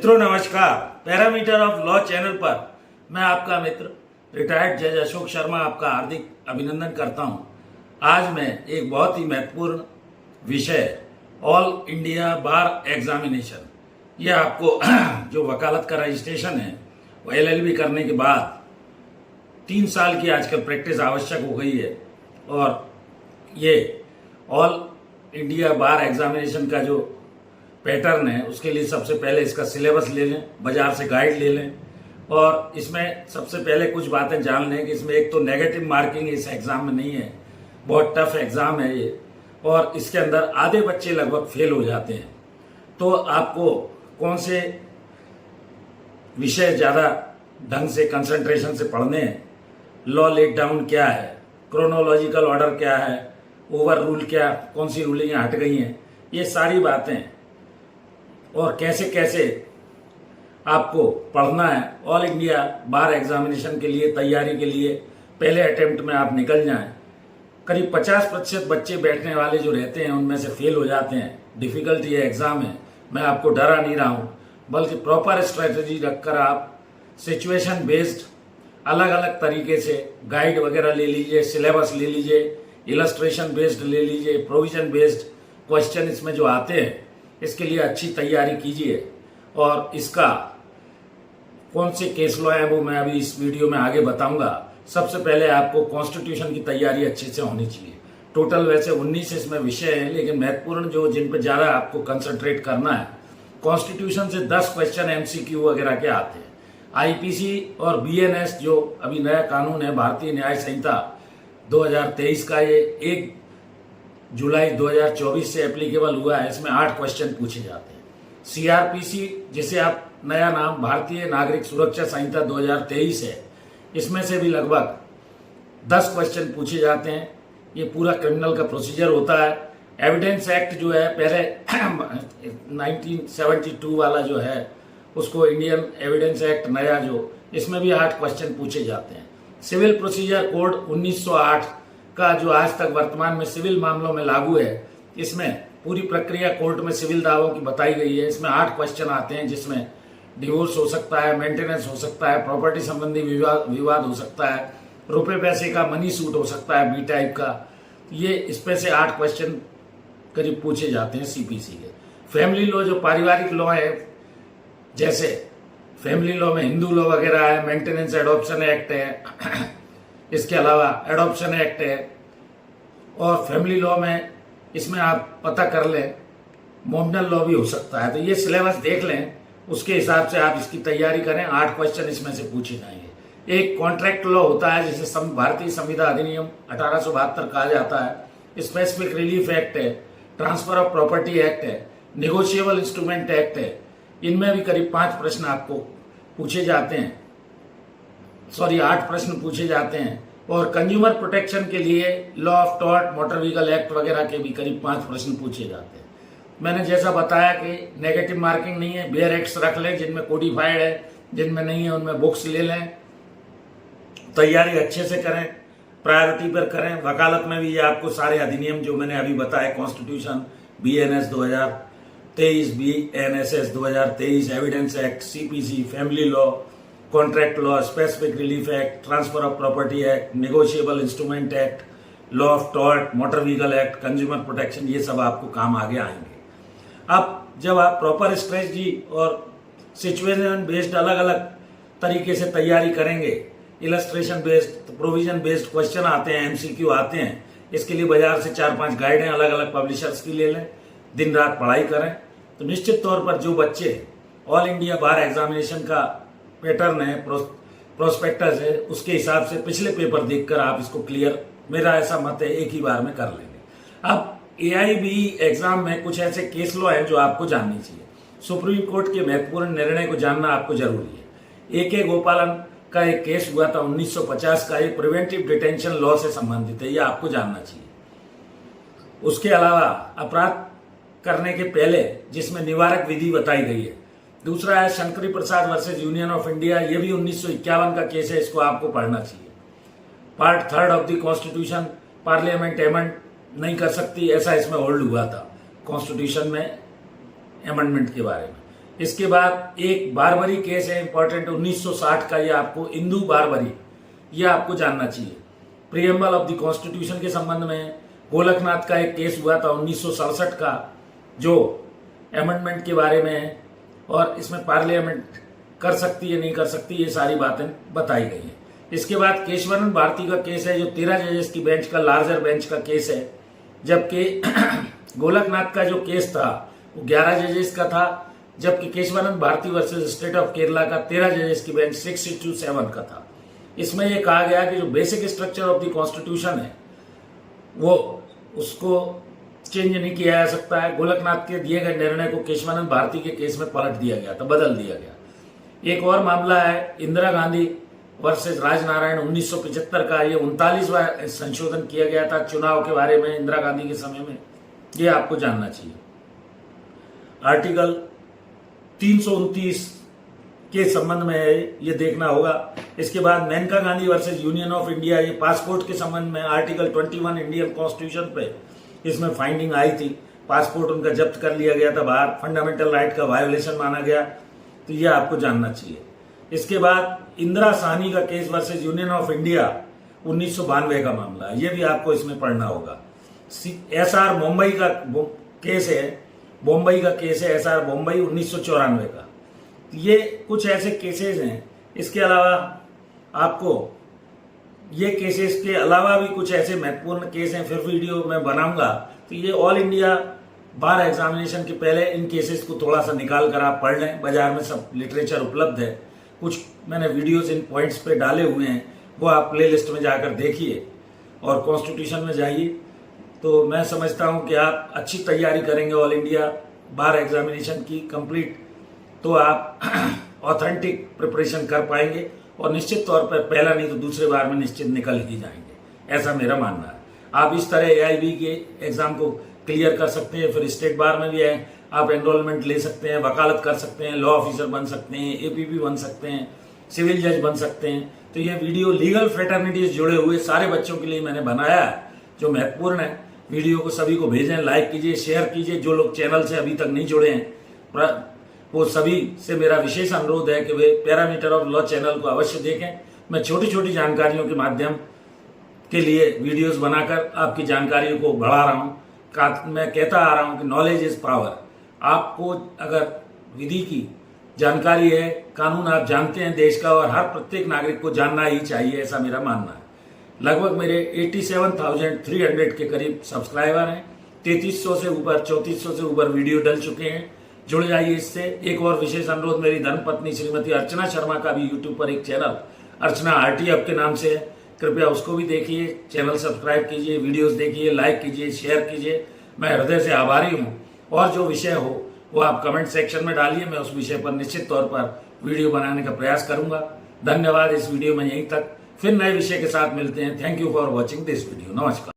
मित्रों नमस्कार। Parameter of law channel पर मैं आपका मित्र रिटायर्ड जज अशोक शर्मा आपका हार्दिक अभिनंदन करता हूं। आज मैं एक बहुत ही महत्वपूर्ण विषय ऑल इंडिया बार एग्जामिनेशन, यह आपको जो वकालत का रजिस्ट्रेशन है वो LLB करने के बाद 3 साल की आजकल प्रैक्टिस आवश्यक हो गई है। और ये ऑल इंडिया बार एग्जामिनेशन का जो पैटर्न है उसके लिए सबसे पहले इसका सिलेबस ले लें, बाजार से गाइड ले लें। और इसमें सबसे पहले कुछ बातें जान लें कि इसमें एक तो नेगेटिव मार्किंग इस एग्जाम में नहीं है, बहुत टफ एग्जाम है ये, और इसके अंदर आधे बच्चे लगभग फेल हो जाते हैं। तो आपको कौन से विषय ज़्यादा ढंग से कंसंट्रेशन से पढ़ने हैं, लॉ लेट डाउन क्या है, क्रोनोलॉजिकल ऑर्डर क्या है, ओवर रूल क्या, कौन सी रूलिंग हट गई हैं, ये सारी बातें और कैसे कैसे आपको पढ़ना है ऑल इंडिया बार एग्जामिनेशन के लिए तैयारी के लिए पहले अटेम्प्ट में आप निकल जाएं। करीब 50% बच्चे बैठने वाले जो रहते हैं उनमें से फेल हो जाते हैं। डिफिकल्ट ये एग्जाम है, मैं आपको डरा नहीं रहा हूँ, बल्कि प्रॉपर स्ट्रेटजी रखकर आप सिचुएशन बेस्ड अलग अलग तरीके से गाइड वगैरह ले लीजिए, सिलेबस ले लीजिए, इलस्ट्रेशन बेस्ड ले लीजिए, प्रोविजन बेस्ड क्वेश्चन इसमें जो आते हैं इसके लिए अच्छी तैयारी कीजिए। और इसका कौन से केस लॉ है वो मैं अभी इस वीडियो में आगे बताऊंगा। सबसे पहले आपको कॉन्स्टिट्यूशन की तैयारी अच्छे से होनी चाहिए। टोटल वैसे 19 इसमें विषय हैं, लेकिन महत्वपूर्ण जो जिन पर ज़्यादा आपको कंसंट्रेट करना है, कॉन्स्टिट्यूशन से 10 क्वेश्चन MCQ वगैरह के आते हैं। IPC और BNS जो अभी नया कानून है भारतीय न्याय संहिता 2023 का, ये 1 जुलाई 2024 से एप्लीकेबल हुआ है। इसमें 8 क्वेश्चन पूछे जाते हैं। CRPC जिसे आप नया नाम भारतीय नागरिक सुरक्षा संहिता 2023 है, इसमें से भी लगभग 10 क्वेश्चन पूछे जाते हैं। ये पूरा क्रिमिनल का प्रोसीजर होता है। एविडेंस एक्ट जो है पहले 1972 वाला जो है उसको इंडियन एविडेंस एक्ट नया जो, इसमें भी 8 क्वेश्चन पूछे जाते हैं। सिविल प्रोसीजर कोड 1908 का जो आज तक वर्तमान में सिविल मामलों में लागू है, इसमें पूरी प्रक्रिया कोर्ट में सिविल दावों की बताई गई है। इसमें 8 क्वेश्चन आते हैं, जिसमें डिवोर्स हो सकता है, मेंटेनेंस हो सकता है, प्रॉपर्टी संबंधी विवाद हो सकता है, रुपए पैसे का मनी सूट हो सकता है, B टाइप का। ये इसमें से 8 क्वेश्चन करीब पूछे जाते हैं CPC के। फैमिली लॉ जो पारिवारिक लॉ है, जैसे फैमिली लॉ में हिंदू लॉ वगैरह है, मेंटेनेंस एडॉप्शन एक्ट है, इसके अलावा एडॉप्शन एक्ट है। और फैमिली लॉ में इसमें आप पता कर लें मोमनल लॉ भी हो सकता है। तो ये सिलेबस देख लें, उसके हिसाब से आप इसकी तैयारी करें। 8 क्वेश्चन इसमें से पूछे जाएंगे। एक कॉन्ट्रैक्ट लॉ होता है जिसे भारतीय संविदा अधिनियम 1872 कहा जाता है। स्पेसिफिक रिलीफ एक्ट है, ट्रांसफर ऑफ प्रॉपर्टी एक्ट है, निगोशिएबल इंस्ट्रूमेंट एक्ट है। इनमें भी करीब 5 प्रश्न आपको पूछे जाते हैं, 8 प्रश्न पूछे जाते हैं। और कंज्यूमर प्रोटेक्शन के लिए law of tort, motor vehicle act वगैरह के भी करीब 5 प्रश्न पूछे जाते हैं। मैंने जैसा बताया कि नेगेटिव मार्किंग नहीं है, बेयर एक्ट्स रख लें जिनमें कोडिफाइड है, जिनमें नहीं है उनमें बुक्स ले लें। तैयारी अच्छे से करें, प्रायोरिटी पर करें। वकालत में भी ये आपको सारे अधिनियम जो मैंने अभी बताए, constitution, BNS 2023, BNSS 2023, evidence act, CPC, family law, contract law, specific relief act, transfer of property act, negotiable instrument act, law of tort, motor vehicle act, consumer protection, ये सब आपको काम आगे आएंगे। अब जब आप प्रॉपर स्ट्रेटजी और सिचुएशन बेस्ड अलग अलग तरीके से तैयारी करेंगे, illustration based, provision based question आते हैं, MCQ आते हैं, इसके लिए बाजार से 4-5 गाइडें अलग अलग पब्लिशर्स की ले लें, दिन रात पढ़ाई करें, तो निश्चित तौर पर जो बच्चे ऑल इंडिया बार एग्जामिनेशन का पैटर्न है, प्रोस्पेक्टस है, उसके हिसाब से पिछले पेपर देखकर आप इसको क्लियर, मेरा ऐसा मत है, एक ही बार में कर लेंगे। अब AIB एग्जाम में कुछ ऐसे केस लॉ हैं जो आपको जाननी चाहिए। सुप्रीम कोर्ट के महत्वपूर्ण निर्णय को जानना आपको जरूरी है। AK गोपालन का एक केस हुआ था 1950 का, ये प्रिवेंटिव डिटेंशन लॉ से संबंधित है, ये आपको जानना चाहिए। उसके अलावा अपराध करने के पहले जिसमें निवारक विधि बताई गई है। दूसरा है शंकरी प्रसाद वर्सेज यूनियन ऑफ इंडिया, ये भी 1951 का केस है, इसको आपको पढ़ना चाहिए। Part 3 of the constitution, parliament amend नहीं कर सकती, ऐसा इसमें होल्ड हुआ था कॉन्स्टिट्यूशन में अमेंडमेंट के बारे में। इसके बाद एक बारबरी केस है इंपॉर्टेंट 1960 का, ये आपको इंदू बारबरी, ये आपको जानना चाहिए। प्रियम्बल ऑफ द कॉन्स्टिट्यूशन के संबंध में गोलकनाथ का एक केस हुआ था 1967 का, जो अमेंडमेंट के बारे में है और इसमें पार्लियामेंट कर सकती है नहीं कर सकती, ये सारी बातें बताई गई हैं। इसके बाद केशवानंद भारती का केस है जो 13 जजेस की बेंच का लार्जर बेंच का केस है, जबकि गोलकनाथ का जो केस था वो 11 जजेस का था, जबकि Keshavananda Bharati versus state of Kerala का 13 जजेस की बेंच 6-7 का था। इसमें यह कहा गया कि जो basic structure of the constitution है वो उसको चेंज नहीं किया जा सकता है। गोलकनाथ के दिए गए निर्णय को केशवानंद भारती के केस में पलट दिया गया था, बदल दिया गया। एक और मामला है इंदिरा गांधी वर्सेस राजनारायण 1975 का, ये 39वां संशोधन किया गया था चुनाव के बारे में इंदिरा गांधी के समय में, ये आपको जानना चाहिए। आर्टिकल 329 के संबंध में है, ये देखना होगा। इसके बाद Maneka Gandhi versus union of India, ये पासपोर्ट के संबंध में आर्टिकल 21 इंडियन कॉन्स्टिट्यूशन पे इसमें फाइंडिंग आई थी, पासपोर्ट उनका जब्त कर लिया गया था बाहर, फंडामेंटल राइट का वायोलेशन माना गया, तो ये आपको जानना चाहिए। इसके बाद इंदिरा साहनी का case versus union of India 1992 का मामला है, ये भी आपको इसमें पढ़ना होगा। SR मुंबई का केस है, बॉम्बई का केस है SR मुंबई 1994 का। ये कुछ ऐसे केसेस हैं। इसके अलावा आपको ये केसेस के अलावा भी कुछ ऐसे महत्वपूर्ण केस हैं, फिर वीडियो मैं बनाऊंगा। तो ये ऑल इंडिया बार एग्जामिनेशन के पहले इन केसेस को थोड़ा सा निकाल कर आप पढ़ लें, बाजार में सब लिटरेचर उपलब्ध है। कुछ मैंने वीडियोस इन पॉइंट्स पे डाले हुए हैं, वो आप प्लेलिस्ट में जाकर देखिए और कॉन्स्टिट्यूशन में जाइए। तो मैं समझता हूं कि आप अच्छी तैयारी करेंगे ऑल इंडिया बार एग्जामिनेशन की कंप्लीट, तो आप ऑथेंटिक प्रिपरेशन कर पाएंगे और निश्चित तौर पर पहला नहीं तो दूसरे बार में निश्चित निकल ही जाएंगे, ऐसा मेरा मानना है। आप इस तरह AIB के एग्जाम को क्लियर कर सकते हैं, फिर स्टेट बार में भी है, आप एनरोलमेंट ले सकते हैं, वकालत कर सकते हैं, लॉ ऑफिसर बन सकते हैं, APP बन सकते हैं, सिविल जज बन सकते हैं। तो ये वीडियो लीगल फ्रेटर्निटीज जुड़े हुए सारे बच्चों के लिए मैंने बनाया है, जो महत्वपूर्ण है। वीडियो को सभी को भेजें, लाइक कीजिए, शेयर कीजिए। जो लोग चैनल से अभी तक नहीं जुड़े हैं वो सभी से मेरा विशेष अनुरोध है कि वे पैरामीटर ऑफ लॉ चैनल को अवश्य देखें। मैं छोटी छोटी जानकारियों के माध्यम के लिए वीडियोस बनाकर आपकी जानकारियों को बढ़ा रहा हूं। मैं कहता आ रहा हूं कि नॉलेज इज पावर। आपको अगर विधि की जानकारी है, कानून आप जानते हैं देश का, और हर प्रत्येक नागरिक को जानना ही चाहिए, ऐसा मेरा मानना है। लगभग मेरे 87,300 के करीब सब्सक्राइबर हैं, 3300 से ऊपर 3400 से ऊपर वीडियो डल चुके हैं। जुड़ जाइए इससे। एक और विशेष अनुरोध, मेरी धर्मपत्नी श्रीमती अर्चना शर्मा का भी यूट्यूब पर एक चैनल अर्चना RT हब के नाम से है, कृपया उसको भी देखिए, चैनल सब्सक्राइब कीजिए, वीडियोस देखिए, लाइक कीजिए, शेयर कीजिए। मैं हृदय से आभारी हूँ। और जो विषय हो वो आप कमेंट सेक्शन में डालिए, मैं उस विषय पर निश्चित तौर पर वीडियो बनाने का प्रयास करूंगा। धन्यवाद। इस वीडियो में यहीं तक, फिर नए विषय के साथ मिलते हैं। Thank you for watching this video. नमस्कार।